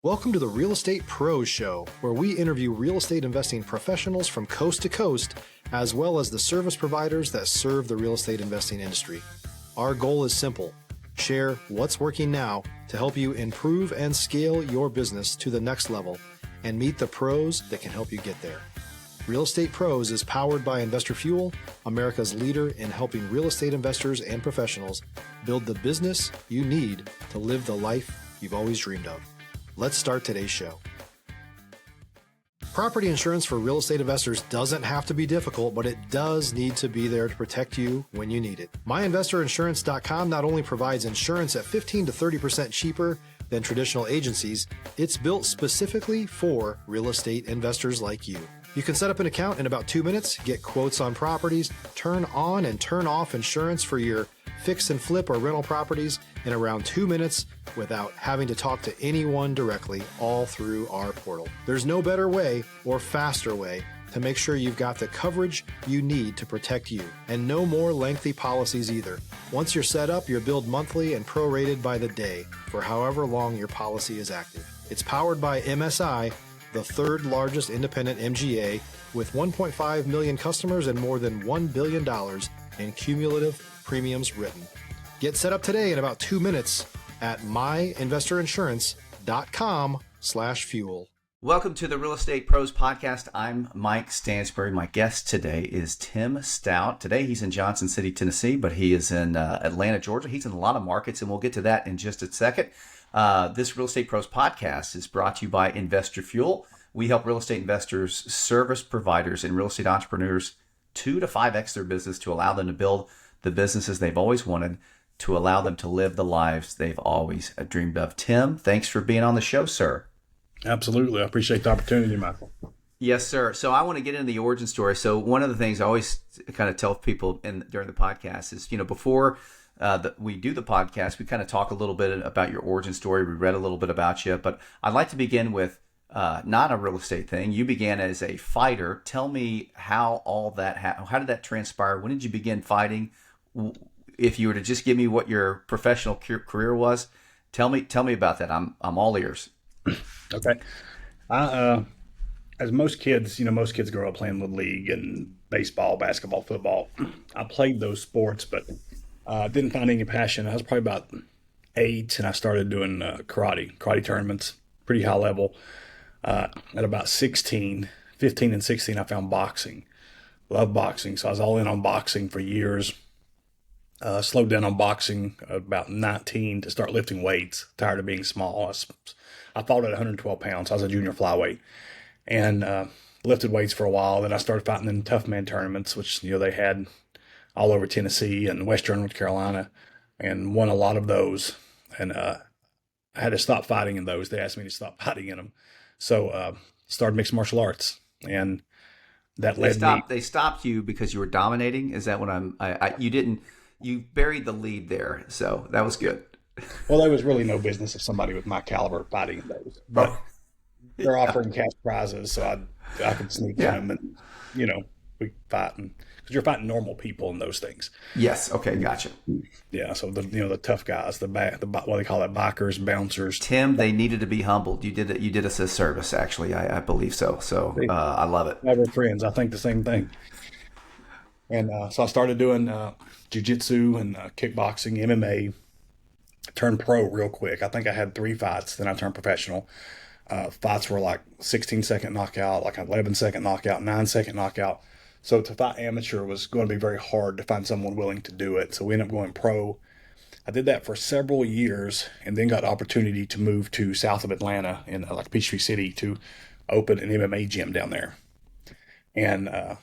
Welcome to the Real Estate Pros Show, where we interview real estate investing professionals from coast to coast, as well as the service providers that serve the real estate investing industry. Our goal is simple: share what's working now to help you improve and scale your business to the next level and meet the pros that can help you get there. Real Estate Pros is powered by Investor Fuel, America's leader in helping real estate investors and professionals build the business you need to live the life you've always dreamed of. Let's start today's show. Property insurance for real estate investors doesn't have to be difficult, but it does need to be there to protect you when you need it. MyInvestorInsurance.com not only provides insurance at 15 to 30% cheaper than traditional agencies, it's built specifically for real estate investors like you. You can set up an account in about 2 minutes, get quotes on properties, turn on and turn off insurance for your fix and flip or rental properties in around 2 minutes without having to talk to anyone directly, all through our portal. There's no better way or faster way to make sure you've got the coverage you need to protect you, and no more lengthy policies either. Once you're set up, you're billed monthly and prorated by the day for however long your policy is active. It's powered by MSI, the third largest independent MGA, with 1.5 million customers and more than $1 billion in cumulative premiums written. Get set up today in about 2 minutes at myinvestorinsurance.com/fuel. Welcome to the Real Estate Pros Podcast. I'm Mike Stansbury. My guest today is Tim Stout. Today he's in Johnson City, Tennessee, but he is in Atlanta, Georgia. He's in a lot of markets, and we'll get to that in just a second. This Real Estate Pros Podcast is brought to you by Investor Fuel. We help real estate investors, service providers, and real estate entrepreneurs 2 to 5x their business to allow them to build the businesses they've always wanted, to allow them to live the lives they've always dreamed of. Tim, thanks for being on the show, sir. Absolutely. I appreciate the opportunity, Michael. Yes, sir. So I want to get into the origin story. So one of the things I always kind of tell people during the podcast is, before we do the podcast, we kind of talk a little bit about your origin story. We read a little bit about you, but I'd like to begin with not a real estate thing. You began as a fighter. Tell me how all that happened. How did that transpire? When did you begin fighting? If you were to just give me what your professional career was, tell me about that. I'm all ears. Okay. As most kids, most kids grow up playing Little League and baseball, basketball, football. I played those sports, but didn't find any passion. I was probably about 8, and I started doing karate tournaments, pretty high level. At about 15 and 16, I found boxing. Loved boxing, so I was all in on boxing for years. Slowed down on boxing about 19 to start lifting weights. Tired of being small. I fought at 112 pounds. I was a junior flyweight, and lifted weights for a while. Then I started fighting in tough man tournaments, which they had all over Tennessee and Western North Carolina, and won a lot of those. And I had to stop fighting in those. They asked me to stop fighting in them, so started mixed martial arts, and that led me. They stopped you because you were dominating. Is that what you buried the lead there, so that was good. Well, there was really no business of somebody with my caliber fighting in those, but they're offering cash prizes, so I could sneak in them, and we fight, because you're fighting normal people in those things. Yes. Okay. Gotcha. Yeah. So the tough guys, what they call it, bikers, bouncers. Tim, they needed to be humbled. You did us a service, actually. I believe so. So I love it. Never friends. I think the same thing. And so I started doing jiu-jitsu and kickboxing, MMA. Turned pro real quick. I think I had 3 fights, then I turned professional. Fights were like 16-second knockout, like 11-second knockout, 9-second knockout. So to fight amateur was going to be very hard to find someone willing to do it. So we ended up going pro. I did that for several years, and then got the opportunity to move to south of Atlanta in Peachtree City to open an MMA gym down there. And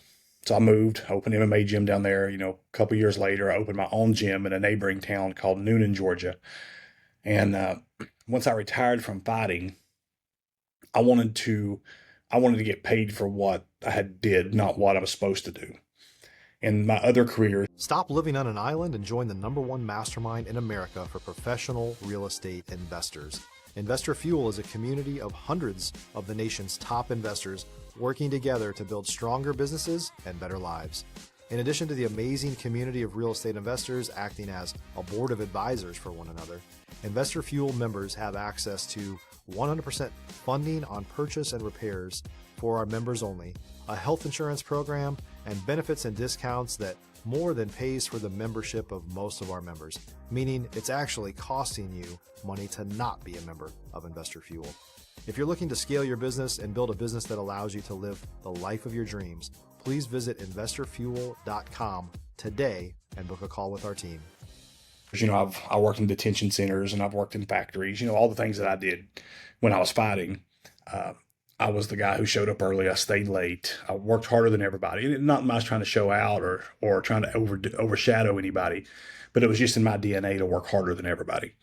so I moved, opened an MMA gym down there. A couple years later, I opened my own gym in a neighboring town called Noonan, Georgia. And once I retired from fighting, I wanted to get paid for what I did, not what I was supposed to do. In my other career. Stop living on an island and join the #1 mastermind in America for professional real estate investors. Investor Fuel is a community of hundreds of the nation's top investors working together to build stronger businesses and better lives. In addition to the amazing community of real estate investors acting as a board of advisors for one another, Investor Fuel members have access to 100% funding on purchase and repairs for our members only, a health insurance program, and benefits and discounts that more than pays for the membership of most of our members, meaning it's actually costing you money to not be a member of Investor Fuel. If you're looking to scale your business and build a business that allows you to live the life of your dreams, please visit investorfuel.com today and book a call with our team. I worked in detention centers and I've worked in factories, all the things that I did when I was fighting. I was the guy who showed up early. I stayed late. I worked harder than everybody. And not much trying to show out or trying to overshadow anybody, but it was just in my DNA to work harder than everybody.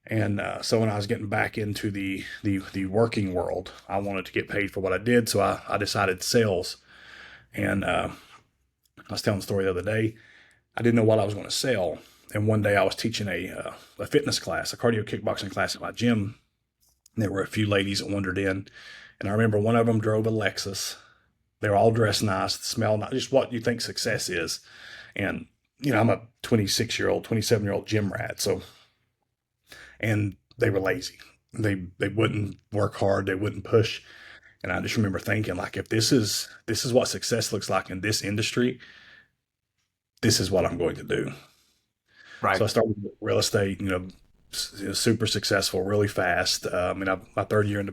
And so when I was getting back into the working world, I wanted to get paid for what I did. So I decided sales. And I was telling the story the other day. I didn't know what I was going to sell. And one day I was teaching a fitness class, a cardio kickboxing class at my gym. And there were a few ladies that wandered in. And I remember one of them drove a Lexus. They were all dressed nice, smell nice, just what you think success is. And, I'm a 27-year-old gym rat. And they were lazy. They wouldn't work hard. They wouldn't push. And I just remember thinking, like, if this is what success looks like in this industry, this is what I'm going to do. Right. So I started with real estate, super successful, really fast. My third full year in the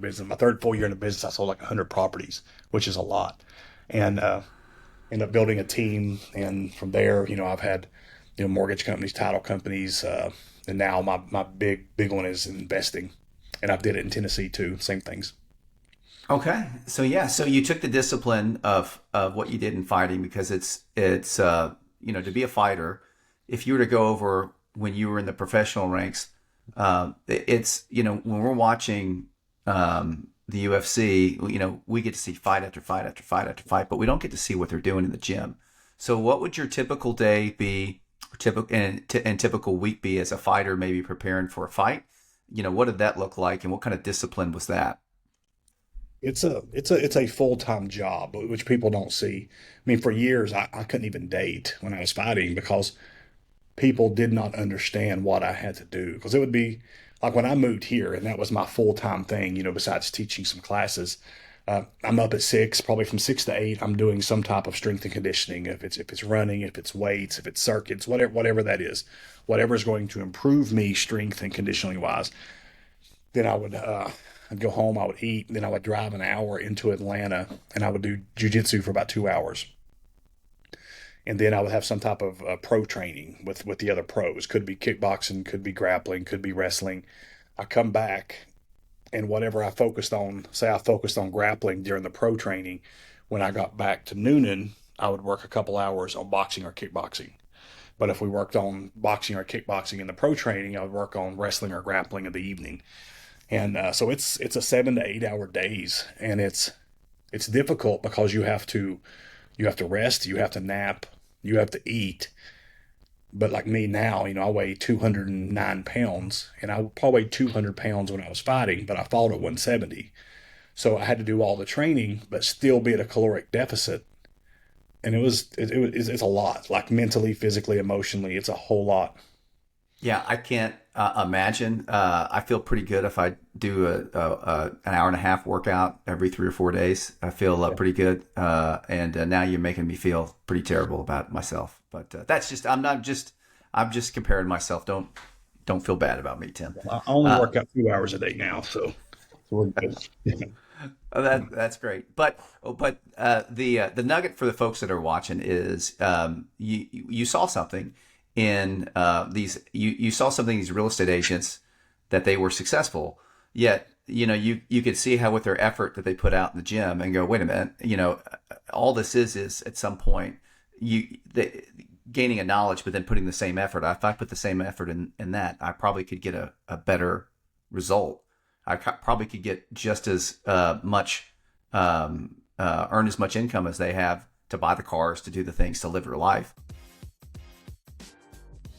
business, I sold like 100 properties, which is a lot. And ended up building a team. And from there, I've had, mortgage companies, title companies, and now my big one is investing. And I've did it in Tennessee too, same things. Okay. So you took the discipline of what you did in fighting, because it's to be a fighter, if you were to go over when you were in the professional ranks, it's, when we're watching the UFC, we get to see fight after fight after fight after fight, but we don't get to see what they're doing in the gym. So what would your typical day be, typical week be as a fighter, maybe preparing for a fight? What did that look like, and what kind of discipline was that? It's a full-time job, which people don't see. I mean, for years, I couldn't even date when I was fighting because people did not understand what I had to do. Because it would be like when I moved here, and that was my full-time thing, besides teaching some classes. I'm up at 6, probably from 6 to 8. I'm doing some type of strength and conditioning. If it's running, if it's weights, if it's circuits, whatever that is, whatever is going to improve me strength and conditioning wise. Then I'd go home, I would eat, and then I would drive an hour into Atlanta, and I would do jiu-jitsu for about 2 hours. And then I would have some type of pro training with the other pros. Could be kickboxing, could be grappling, could be wrestling. I come back, and whatever I focused on, say I focused on grappling during the pro training, when I got back to Noonan, I would work a couple hours on boxing or kickboxing. But if we worked on boxing or kickboxing in the pro training, I would work on wrestling or grappling in the evening. And so it's a 7 to 8 hour days, and it's difficult because you have to rest, you have to nap, you have to eat. But like me now, I weigh 209 pounds, and I probably weighed 200 pounds when I was fighting, but I fought at 170. So I had to do all the training, but still be at a caloric deficit. And it's a lot, like mentally, physically, emotionally, it's a whole lot. Yeah, I can't imagine. I feel pretty good if I do an hour and a half workout every 3 or 4 days. I feel pretty good. And now you're making me feel pretty terrible about myself. But that's just I'm just comparing myself. Don't feel bad about me, Tim. I only work out 2 hours a day now, so we're good. That's great. But the nugget for the folks that are watching is you saw something in you saw something in these real estate agents that they were successful, yet you could see how with their effort that they put out in the gym and go, wait a minute, all this is at some point gaining a knowledge, but then putting the same effort. If I put the same effort in that, I probably could get a better result. I probably could get just as much earn as much income as they have to buy the cars, to do the things, to live their life.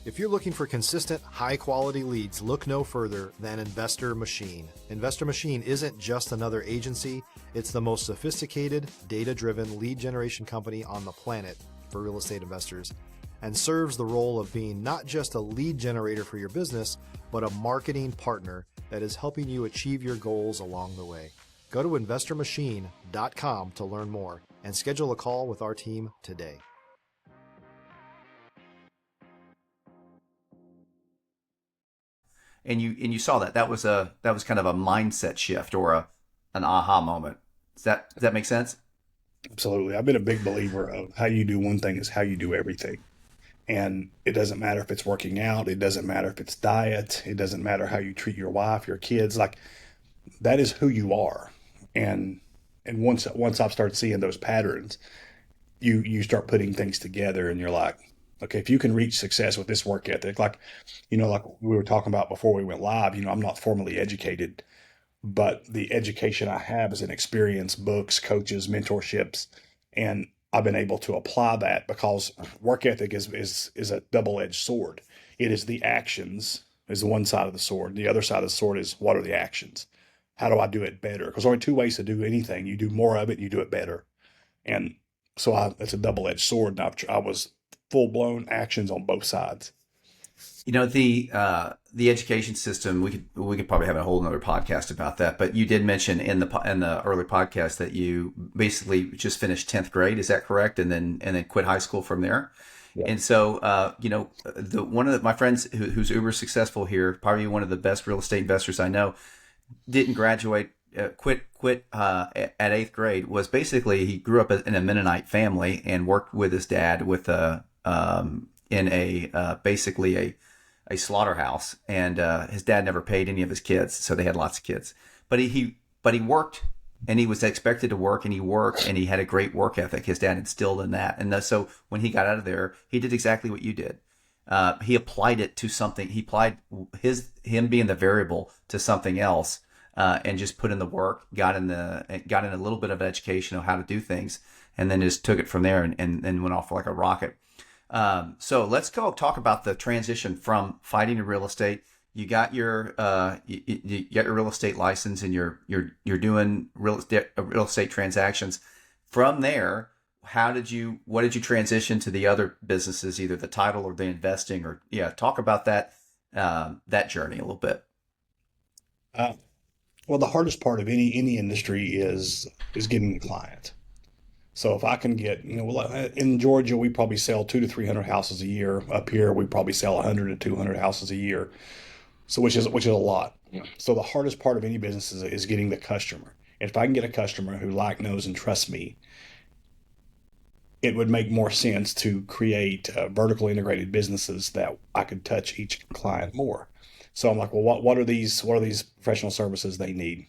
If you're looking for consistent, high-quality leads, look no further than Investor Machine. Investor Machine isn't just another agency. It's the most sophisticated, data-driven lead generation company on the planet for real estate investors, and serves the role of being not just a lead generator for your business, but a marketing partner that is helping you achieve your goals along the way. Go to investormachine.com to learn more and schedule a call with our team today. And you saw that was kind of a mindset shift or an aha moment. Does that make sense? Absolutely. I've been a big believer of how you do one thing is how you do everything. And it doesn't matter if it's working out. It doesn't matter if it's diet. It doesn't matter how you treat your wife, your kids. Like, that is who you are. And once I've started seeing those patterns, you start putting things together and you're like, okay, if you can reach success with this work ethic, like we were talking about before we went live, I'm not formally educated, but the education I have is in experience, books, coaches, mentorships, and I've been able to apply that because work ethic is a double-edged sword. It is the actions is the one side of the sword. The other side of the sword is what are the actions? How do I do it better? Because there are only two ways to do anything. You do more of it, you do it better. And so it's a double-edged sword. And I was full-blown actions on both sides. The education system, we could probably have a whole nother podcast about that. But you did mention in the early podcast that you basically just finished 10th grade. Is that correct? And then quit high school from there. Yeah. And so, one of my friends who's uber successful here, probably one of the best real estate investors I know, didn't graduate, quit at 8th grade. Was basically he grew up in a Mennonite family and worked with his dad basically a slaughterhouse, and his dad never paid any of his kids, so they had lots of kids. But he worked, and he was expected to work, and he worked, and he had a great work ethic. His dad instilled in that, and so when he got out of there, he did exactly what you did. He applied it to something. He applied him being the variable to something else, and just put in the work. Got in a little bit of education on how to do things, and then just took it from there and went off like a rocket. So let's go talk about the transition from fighting to real estate. You got your you got your real estate license, and you're doing real estate transactions. From there, what did you transition to the other businesses, either the title or the investing, or talk about that journey a little bit. Well, the hardest part of any industry is getting the client. So if I can get, in Georgia, we probably sell 200 to 300 houses a year. Up here, we probably sell 100 to 200 houses a year. So which is a lot. Yeah. So the hardest part of any business is getting the customer. And if I can get a customer who knows, and trusts me, it would make more sense to create vertically integrated businesses that I could touch each client more. So I'm like, well, what are these professional services they need?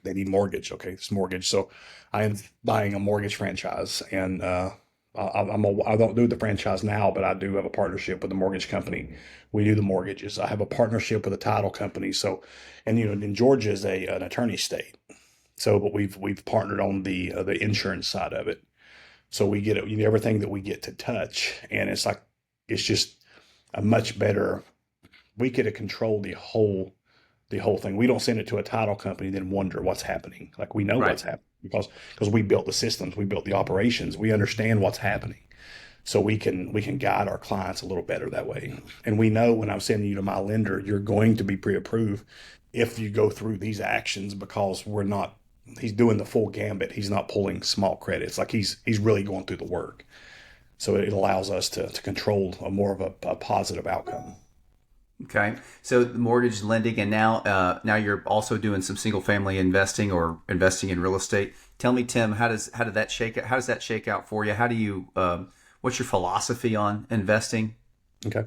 They need mortgage. Okay, it's mortgage. So I am buying a mortgage franchise, and I don't do the franchise now, but I do have a partnership with the mortgage company. We do the mortgages. I have a partnership with a title company. So, and in Georgia is an attorney state. So, but we've partnered on the insurance side of it. So we get everything that we get to touch, and it's just a much better. We get to control the whole thing. We don't send it to a title company and then wonder what's happening. Like, we know what's happening because we built the systems, we built the operations, we understand what's happening. So we can guide our clients a little better that way. And we know when I'm sending you to my lender, you're going to be pre-approved if you go through these actions, because he's doing the full gambit. He's not pulling small credits. Like, he's really going through the work. So it allows us to control more of a positive outcome. Okay, so the mortgage lending, and now you're also doing some single family investing or investing in real estate. Tell me, Tim, how does that shake out for you? How do you what's your philosophy on investing? Okay,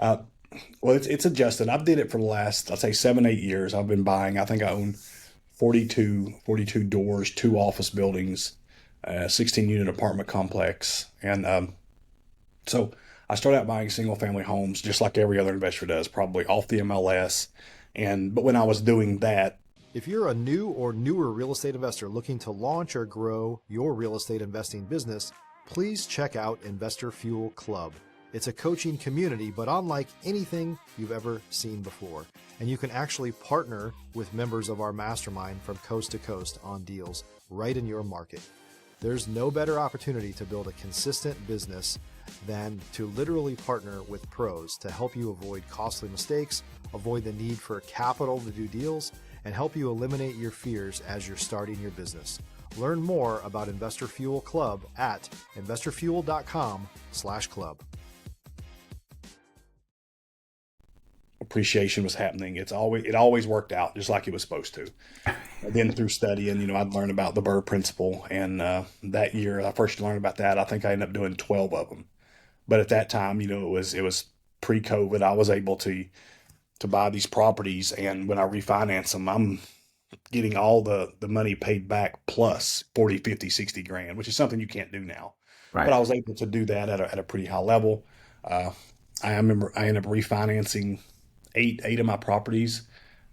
well, it's adjusted. I've did it for the last, I'd say 7-8 years. I've been buying. I think I own 42 doors, 2 office buildings, 16 unit apartment complex, and so I started out buying single family homes just like every other investor does, probably off the MLS. But when I was doing that, if you're a new or newer real estate investor looking to launch or grow your real estate investing business, please check out Investor Fuel Club. It's a coaching community, but unlike anything you've ever seen before. And you can actually partner with members of our mastermind from coast to coast on deals right in your market. There's no better opportunity to build a consistent business than to literally partner with pros to help you avoid costly mistakes, avoid the need for capital to do deals, and help you eliminate your fears as you're starting your business. Learn more about Investor Fuel Club at investorfuel.com/club. Appreciation was happening. It always worked out just like it was supposed to. And then through studying, I'd learned about the Burr principle, and that year I first learned about that. I think I ended up doing 12 of them. But at that time, it was pre-COVID. I was able to buy these properties, and when I refinance them, I'm getting all the money paid back plus 40, 50, 60 grand, which is something you can't do now. Right. But I was able to do that at a pretty high level. I remember I ended up refinancing eight of my properties,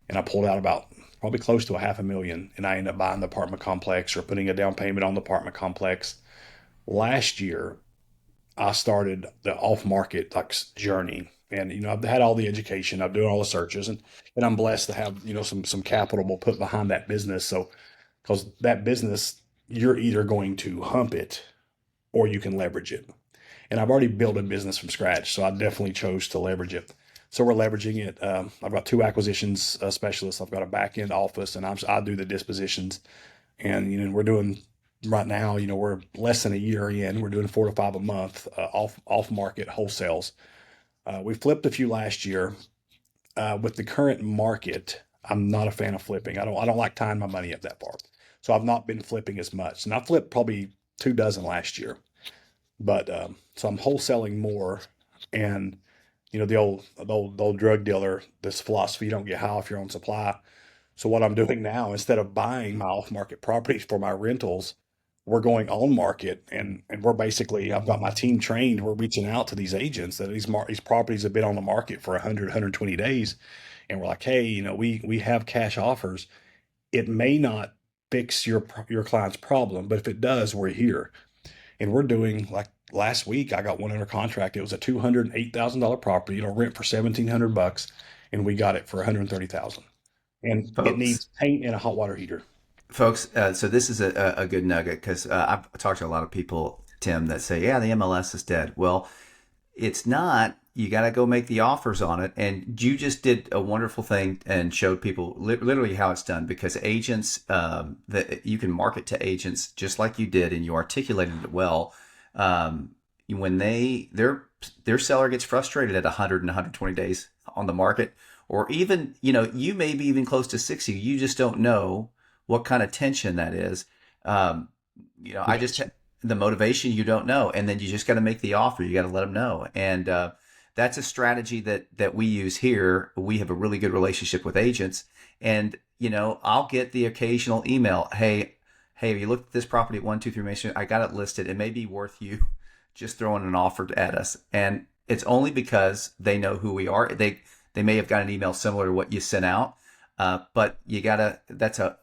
and I pulled out about probably close to $500,000, and I ended up buying the apartment complex or putting a down payment on the apartment complex. Last year, I started the off-market journey, and I've had all the education, I'm doing all the searches, and I'm blessed to have some capital we'll put behind that business. So, because that business, you're either going to hump it or you can leverage it. And I've already built a business from scratch, so I definitely chose to leverage it. So we're leveraging it. I've got 2 acquisitions specialists. I've got a back end office, and I do the dispositions. And we're doing right now. We're less than a year in. We're doing 4 to 5 a month off market wholesales. We flipped a few last year. With the current market, I'm not a fan of flipping. I don't like tying my money up that far. So I've not been flipping as much, and I flipped probably 2 dozen last year. But so I'm wholesaling more, and the old drug dealer, this philosophy, you don't get high off your own supply. So what I'm doing now, instead of buying my off-market properties for my rentals, we're going on market, and we're basically, I've got my team trained. We're reaching out to these agents that these properties have been on the market for 100, 120 days. And we're like, hey, we have cash offers. It may not fix your client's problem, but if it does, we're here. And we're doing, like last week, I got one under contract. It was a $208,000 property. It'll rent for $1,700, and we got it for $130,000. And it needs paint and a hot water heater. Folks, so this is a good nugget, because I've talked to a lot of people, Tim, that say, yeah, the MLS is dead. Well, it's not. You got to go make the offers on it. And you just did a wonderful thing and showed people literally how it's done, because agents, that you can market to agents just like you did, and you articulated it well. When their seller gets frustrated at 100 and 120 days on the market, or even, you may be even close to 60, you just don't know what kind of tension that is. I just, the motivation, you don't know. And then you just got to make the offer. You got to let them know. And, that's a strategy that we use here. We have a really good relationship with agents, and, I'll get the occasional email. Hey, have you looked at this property at 123 Main Street? I got it listed. It may be worth you just throwing an offer at us. And it's only because they know who we are. They may have got an email similar to what you sent out. But you gotta,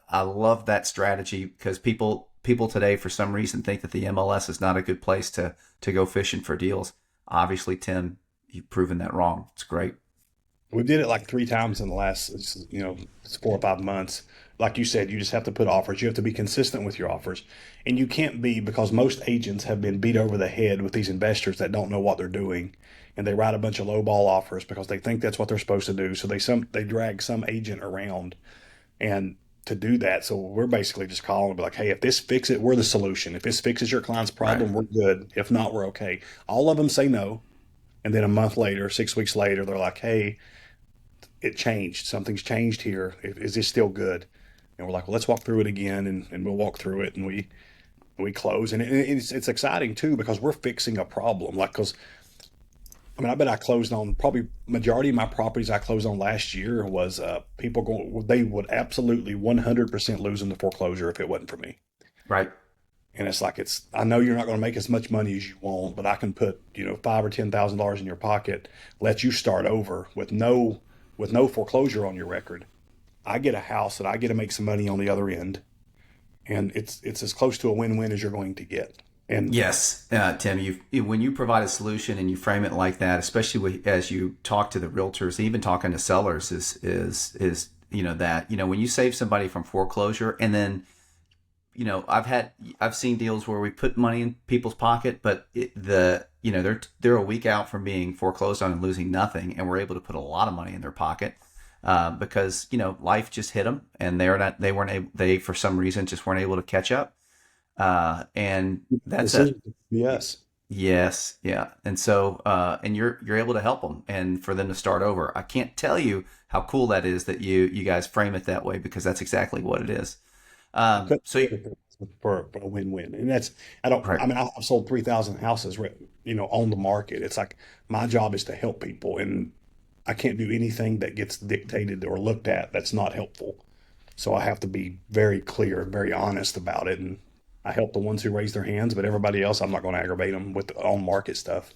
I love that strategy, because people today, for some reason, think that the MLS is not a good place to go fishing for deals. Obviously, Tim, you've proven that wrong. It's great. We did it like 3 times in the last, 4 or 5 months. Like you said, you just have to put offers. You have to be consistent with your offers. And you can't be, because most agents have been beat over the head with these investors that don't know what they're doing. And they write a bunch of lowball offers because they think that's what they're supposed to do. So they drag some agent around and to do that. So we're basically just calling and be like, hey, if this fixes it, we're the solution. If this fixes your client's problem, right, we're good. If not, we're okay. All of them say no. And then a month later, 6 weeks later, they're like, hey, it changed. Something's changed here. Is this still good? And we're like, well, let's walk through it again. And we'll walk through it, and we close. And it's exciting too, because we're fixing a problem. Because I bet I closed on, probably majority of my properties I closed on last year was people they would absolutely 100% lose in the foreclosure if it wasn't for me. Right. And it's like, I know you're not going to make as much money as you want, but I can put, $5,000 or $10,000 in your pocket, let you start over with no foreclosure on your record. I get a house that I get to make some money on the other end, and it's as close to a win-win as you're going to get. And yes, Tim, when you provide a solution and you frame it like that, especially as you talk to the realtors, even talking to sellers, is that when you save somebody from foreclosure, and then I've seen deals where we put money in people's pocket, but they're a week out from being foreclosed on and losing nothing, and were able to put a lot of money in their pocket because life just hit them, and they for some reason just weren't able to catch up. And that's a Decision. Yes. yes, yeah. And so and you're able to help them and for them to start over. I can't tell you how cool that is that you guys frame it that way, because that's exactly what it is. So For a win-win. And that's, I don't, right. I mean, I've sold 3,000 houses, on the market. It's like my job is to help people, and I can't do anything that gets dictated or looked at that's not helpful. So I have to be very clear and very honest about it. And I help the ones who raise their hands, but everybody else, I'm not going to aggravate them with the on market stuff.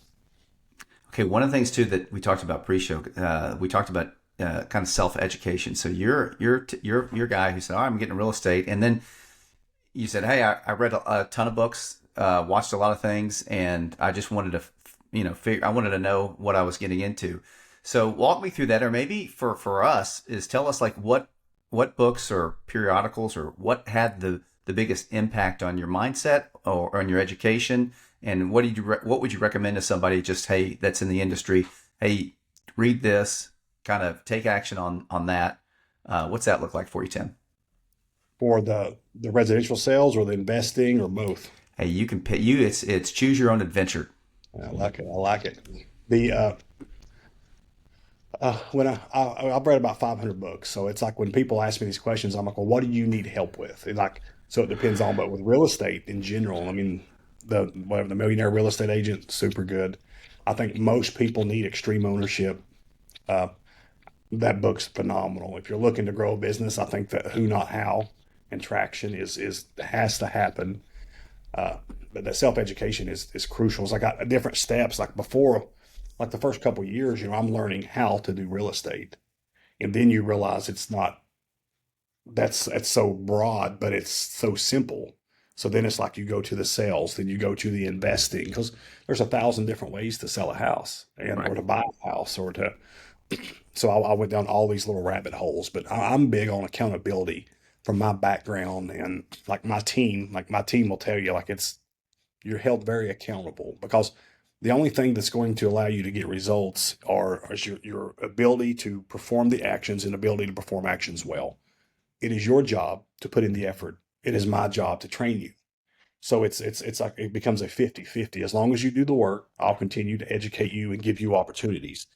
Okay, one of the things too that we talked about pre-show, we talked about kind of self-education. So you're your guy who said, "Oh, I'm getting real estate," and then you said, "Hey, I read a ton of books, watched a lot of things, and I just wanted to, I wanted to know what I was getting into." So walk me through that, or maybe for us is tell us like what books or periodicals or what had the biggest impact on your mindset or on your education, and what would you recommend to somebody just, hey, that's in the industry, hey, read this, kind of take action on that. What's that look like for you, Tim? For the residential sales or the investing or both. Hey, you can pick it's choose your own adventure. I like it. I like it. The when I've read about 500 books, so it's like when people ask me these questions, I'm like, well, what do you need help with? And like, so it depends on, but with real estate in general, I mean, the Millionaire Real Estate Agent, super good. I think most people need extreme ownership. Uh, that book's phenomenal. If you're looking to grow a business, I think that Who Not How and Traction is has to happen. Uh, but the self education is crucial. It's like different steps. Like before, like the first couple of years, I'm learning how to do real estate, and then you realize it's not. That's so broad, but it's so simple. So then it's like you go to the sales, then you go to the investing, because there's 1,000 different ways to sell a house and Right. or to buy a house or to. So I went down all these little rabbit holes, but I'm big on accountability from my background and like my team. Like my team will tell you, like you're held very accountable, because the only thing that's going to allow you to get results is your ability to perform the actions and ability to perform actions well. It is your job to put in the effort. It is my job to train you. So it's like it becomes a 50-50. As long as you do the work, I'll continue to educate you and give you opportunities.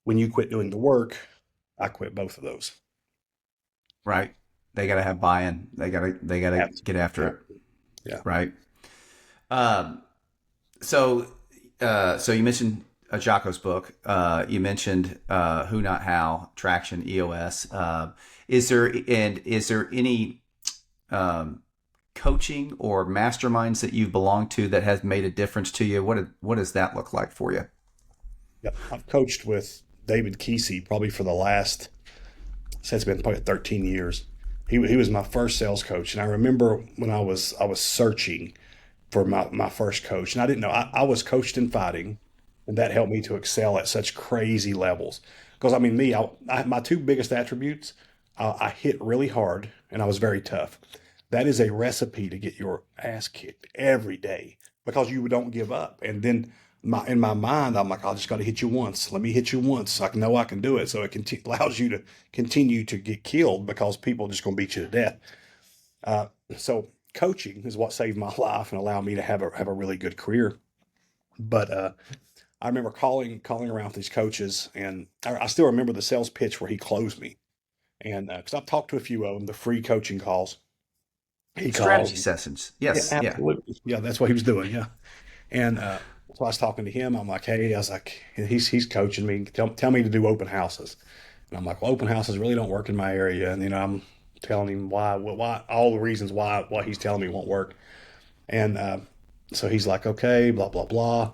When you quit doing the work, I quit both of those. Right. They got to have buy-in. They got to get after Yeah. it. Yeah. Right. Um, so, so you mentioned Jocko's book. You mentioned Who Not How, Traction, EOS. Is there any coaching or masterminds that you've belonged to that has made a difference to you? What does that look like for you? Yep. I've coached with David Kesey probably for the last, since it's been probably 13 years. He was my first sales coach. And I remember when I was searching for my first coach, and I didn't know I was coached in fighting, and that helped me to excel at such crazy levels. Because I mean, my two biggest attributes, I hit really hard and I was very tough. That is a recipe to get your ass kicked every day because you don't give up. And then in my mind, I'm like, I just got to hit you once. Let me hit you once. I know I can do it. So it allows you to continue to get killed because people are just going to beat you to death. So coaching is what saved my life and allowed me to have a really good career. But I remember calling around with these coaches, and I still remember the sales pitch where he closed me. And because I've talked to a few of them, the free coaching calls, he Strategy calls. sessions. Yeah, Yes. Yeah. absolutely. Yeah, that's what he was doing. Yeah. And so I was talking to him. I'm like, hey, I was like, he's coaching me. Tell me to do open houses. And I'm like, well, open houses really don't work in my area. And I'm telling him why all the reasons why what he's telling me won't work. And so he's like, okay, blah blah blah.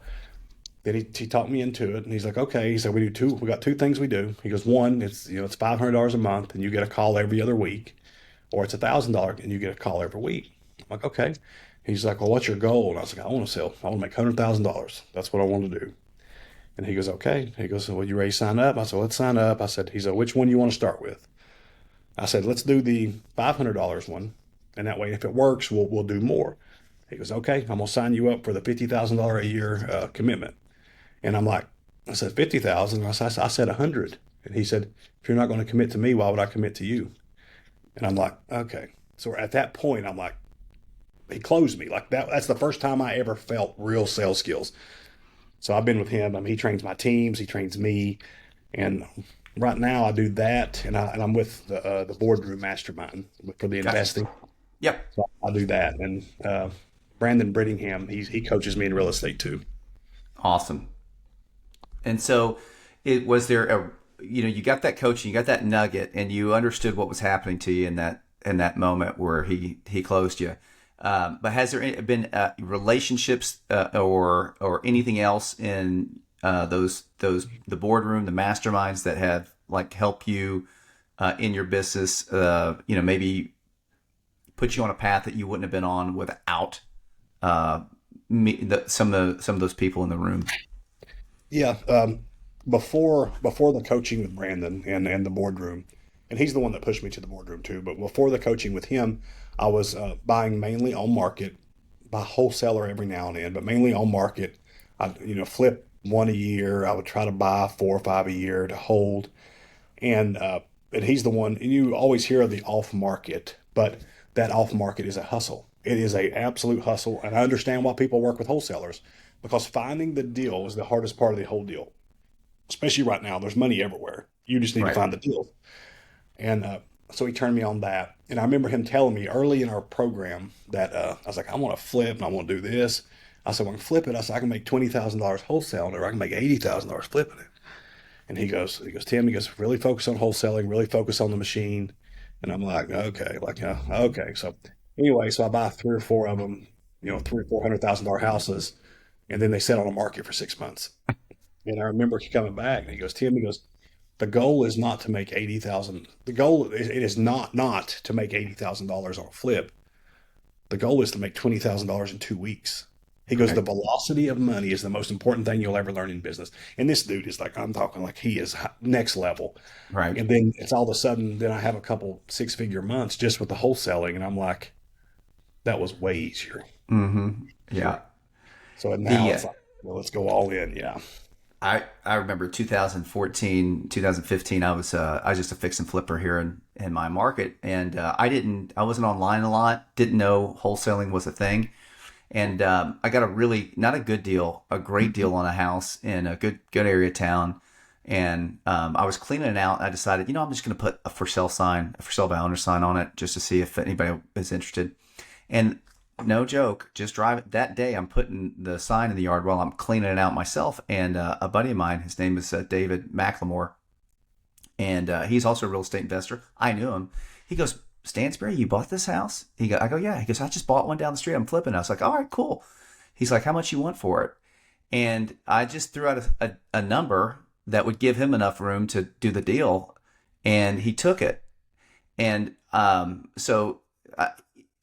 Then he talked me into it, and he's like, okay. He said, we got two things we do. He goes, one, it's $500 a month, and you get a call every other week, or it's $1,000 and you get a call every week. I'm like, okay. He's like, well, what's your goal? And I was like, I want to make $100,000. That's what I want to do. And he goes, okay. He goes, well, you ready to sign up? I said, let's sign up. He said, which one do you want to start with? I said, let's do the $500 one. And that way, if it works, we'll do more. He goes, okay, I'm gonna sign you up for the $50,000 a year commitment. And I'm like, I said 50,000. I said 100. And he said, if you're not going to commit to me, why would I commit to you? And I'm like, okay. So at that point, I'm like, he closed me like that. That's the first time I ever felt real sales skills. So I've been with him. I mean, he trains my teams, he trains me, and right now I do that, and I'm with the boardroom mastermind for the Gotcha. investing. Yep. So I do that, and Brandon Brittingham, he coaches me in real estate too. Awesome. And so it was there a, you got that coaching, you got that nugget, and you understood what was happening to you in that moment where he closed you. But has there been relationships or anything else in the boardroom, the masterminds that have like helped you in your business? Maybe put you on a path that you wouldn't have been on without some of those people in the room. Yeah, before the coaching with Brandon and the boardroom, and he's the one that pushed me to the boardroom too. But before the coaching with him, I was buying mainly on market, by wholesaler every now and then, but mainly on market. I flip one a year. I would try to buy 4 or 5 a year to hold, and he's the one. And you always hear of the off market, but that off market is a hustle. It is a absolute hustle, and I understand why people work with wholesalers, because finding the deal is the hardest part of the whole deal. Especially right now, there's money everywhere. You just need to Right. find the deal. And so he turned me on that. And I remember him telling me early in our program that I was like, I want to flip and I want to do this. I said, when I flip it, I said, I can make $20,000 wholesaling, or I can make $80,000 flipping it. And he goes, Tim, really focus on wholesaling, really focus on the machine. And I'm like, okay, okay. So anyway, so I buy 3 or 4 of them, $300,000 or $400,000 houses, and then they sit on the market for 6 months. And I remember he coming back and he goes, Tim, the goal is not to make 80,000. The goal it is not to make $80,000 on a flip. The goal is to make $20,000 in 2 weeks. He goes, Right. the velocity of money is the most important thing you'll ever learn in business. And this dude is like, I'm talking like he is next level. Right. And then it's all of a sudden, then I have a couple 6-figure months just with the wholesaling. And I'm like, that was way easier. Mm-hmm. Yeah. So now The it's like, well, let's go all in. Yeah. I remember 2014, 2015. I was just a fix and flipper here in my market, and I wasn't online a lot. Didn't know wholesaling was a thing, and I got a really not a good deal, a great deal on a house in a good area of town, and I was cleaning it out. And I decided, I'm just going to put a for sale sign, a for sale by owner sign on it, just to see if anybody is interested, and no joke, just drive it. That day, I'm putting the sign in the yard while I'm cleaning it out myself. And a buddy of mine, his name is David McLemore, and he's also a real estate investor. I knew him. He goes, Stansbury, you bought this house? I go, yeah. He goes, I just bought one down the street. I'm flipping. I was like, all right, cool. He's like, how much you want for it? And I just threw out a number that would give him enough room to do the deal, and he took it. And so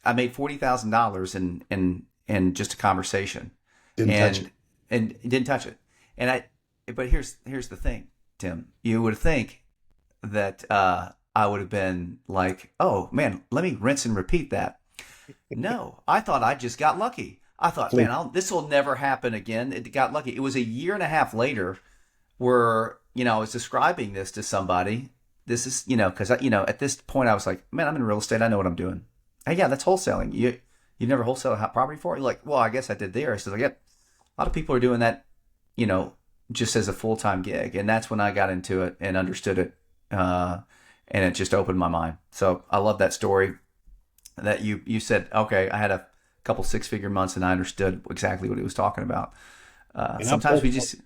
I made $40,000 in just a conversation, Didn't touch it. and didn't touch it. But here's the thing, Tim. You would think that I would have been like, oh man, let me rinse and repeat that. No, I thought I just got lucky. I thought, man, this will never happen again. It got lucky. It was a year and a half later where I was describing this to somebody. This is because at this point I was like, man, I'm in real estate. I know what I'm doing. Hey, yeah, that's wholesaling. You never wholesale a property before? You're like, well, I guess I did there. I said, like, yep. A lot of people are doing that, just as a full-time gig. And that's when I got into it and understood it. And it just opened my mind. So I love that story that you said, okay, I had a couple 6-figure months and I understood exactly what he was talking about. Sometimes we just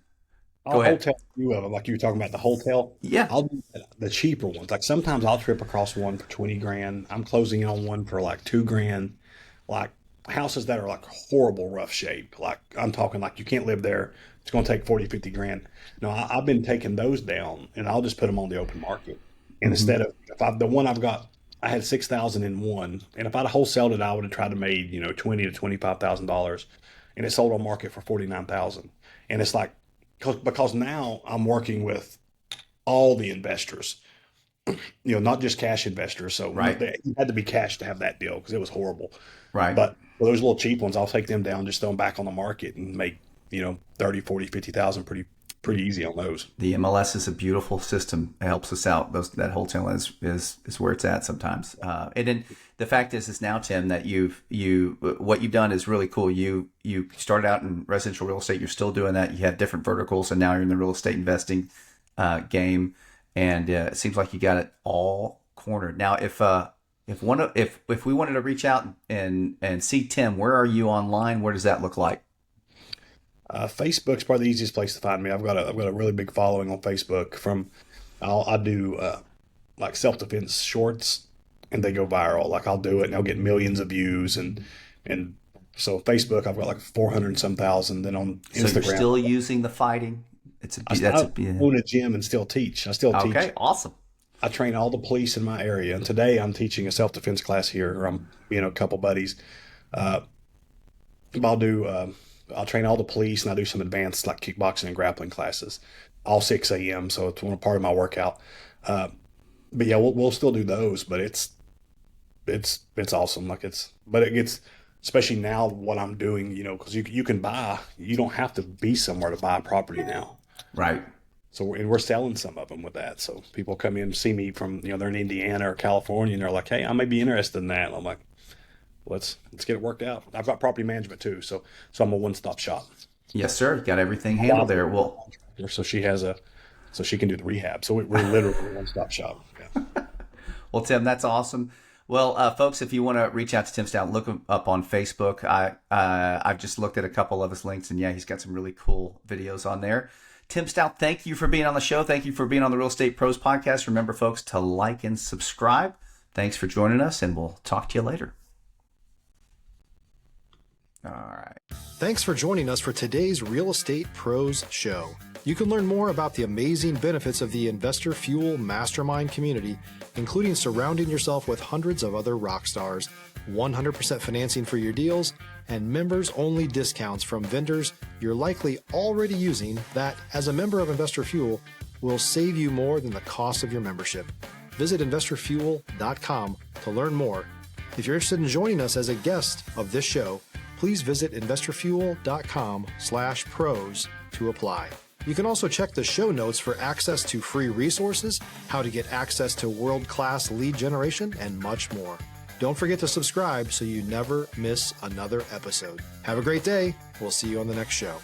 go I'll ahead. tell you of them, like you were talking about the hotel. Yeah. I'll do the cheaper ones. Like sometimes I'll trip across one for 20 grand. I'm closing in on one for like 2 grand. Like houses that are like horrible rough shape. Like I'm talking like you can't live there. It's going to take 40, 50 grand. No, I've been taking those down and I'll just put them on the open market. And instead of the one I've got, I had 6,000 in one. And if I'd wholesaled it, I would have tried to made, $20,000 to $25,000, and it sold on market for 49,000. And it's like, because now I'm working with all the investors. not just cash investors. So Right. you had to be cash to have that deal because it was horrible. Right. But for those little cheap ones, I'll take them down, just throw them back on the market and make, 30, 40, 50,000 pretty easy on those. The MLS is a beautiful system. It helps us out. That wholesale is where it's at sometimes. And then the fact is now, Tim, that what you've done is really cool. You started out in residential real estate. You're still doing that. You have different verticals, and now you're in the real estate investing game. And it seems like you got it all cornered. Now, if we wanted to reach out and see Tim, where are you online? Where does that look like? Facebook's probably the easiest place to find me. I've got a really big following on Facebook. I do like self-defense shorts, and they go viral. Like I'll do it, and I'll get millions of views, and so Facebook I've got like 400 and some thousand. Then on Instagram, so you're still using the fighting. I own a gym and still teach. I still teach. Okay, awesome. I train all the police in my area, and today I'm teaching a self-defense class here. Or I'm a couple buddies. I'll train all the police, and I do some advanced like kickboxing and grappling classes, all 6 a.m. So it's one part of my workout. But yeah, we'll still do those. But it's awesome. But it gets, especially now what I'm doing, because you can buy. You don't have to be somewhere to buy property now. Right. So we're selling some of them with that. So people come in to see me from they're in Indiana or California, and they're like, "Hey, I may be interested in that." And I'm like, Let's get it worked out. I've got property management too, so I'm a one-stop shop. Yes, sir. You got everything handled there. Well, so she can do the rehab. So we're literally a one-stop shop. Yeah. Well, Tim, that's awesome. Well, folks, if you want to reach out to Tim Stout, look him up on Facebook. I've just looked at a couple of his links, and yeah, he's got some really cool videos on there. Tim Stout, thank you for being on the show. Thank you for being on the Real Estate Pros podcast. Remember, folks, to like and subscribe. Thanks for joining us, and we'll talk to you later. All right. Thanks for joining us for today's Real Estate Pros show. You can learn more about the amazing benefits of the Investor Fuel Mastermind community, including surrounding yourself with hundreds of other rock stars, 100% financing for your deals, and members-only discounts from vendors you're likely already using that, as a member of Investor Fuel, will save you more than the cost of your membership. Visit investorfuel.com to learn more. If you're interested in joining us as a guest of this show, please visit investorfuel.com/pros to apply. You can also check the show notes for access to free resources, how to get access to world-class lead generation, and much more. Don't forget to subscribe so you never miss another episode. Have a great day. We'll see you on the next show.